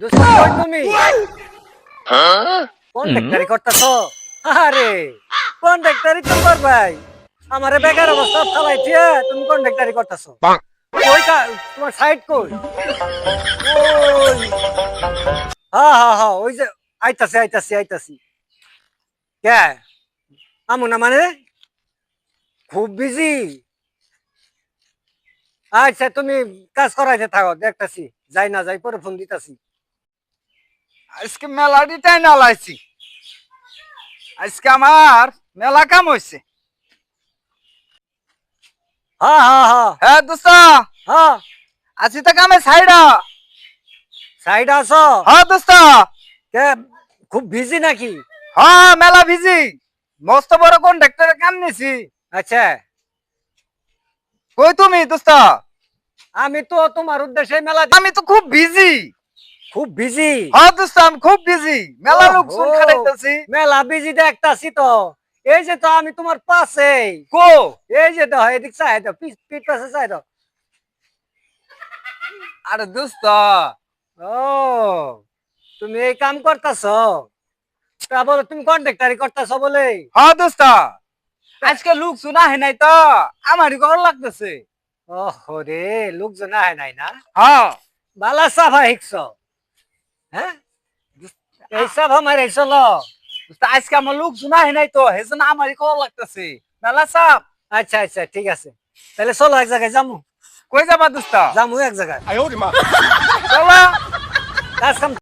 দোস্ত কই তুমি? কন্ট্রাক্টরি করতেছো? আরে কন্ট্রাক্টরি তো করবাই, আমারে বেকার অবস্থা চালাইছিয়া তুমি কন্ট্রাক্টরি করতেছো। কই তোমার সাইড কই? ওই হ্যাঁ হ্যাঁ হ্যাঁ, ওই যে আইতাছি আইতাছি আইতাছি। কে আমু না মানে খুব বিজি? আচ্ছা তুমি কাজ করাইতে থাকো, দেখতাছি যাই না যাই পরে ফোন দিতাছি। আজকে মেলাডিটাই না লাইছি। আজকে আমার মেলা কাম হইছে। হ্যাঁ হ্যাঁ হ্যাঁ হ্যাঁ দোস্ত, হ্যাঁ আছি তো কামে সাইডা। সাইড আছো? হ্যাঁ দোস্ত, কে খুব বিজি নাকি? হ্যাঁ মেলা ভিজি, মস্ত বড় কন্ট্রাক্টরের কাম নিছি। আচ্ছা কই তুমি দোস্ত? আমি তো তোমার উদ্দেশ্যে মেলা আমি তো খুব বিজি। খুব বিজি। হ্যাঁ দোস্ত আমি খুব বিজি, মেলা লোকজন খাটাইতেছি। মেলা বিজি দেখতাছি তো। এই যে তো আমি তোমার পাশে। কো এই যে দাও এদিক চাই দাও, পিঠ পাশে চাই দাও। আরে দোস্ত, ও তুমি এই কাম করতেছ? তা বলো তুমি কন্ট্রাক্টারি করতেছ বলে? হ্যাঁ দোস্ত আজকে লোক শোনা হয় নাই তো, আমারই ঘর লাগতেছে। ওহো রে, লোকজন আহে নাই না? হ্যাঁ বালা সাফা শিখছ? হ্যাঁ এই সাফা মারাইছ ল? দোস্ত আজকে আমার লোক শোনা হয় নাই তো, সেজন্য আমারই ঘর লাগতেছে। মেলা চাপ। আচ্ছা আচ্ছা ঠিক আছে, তাহলে চলো এক জায়গায় যামু। কই যাবা দোস্ত? যামু এক জায়গায়। চলো। কাজ কাম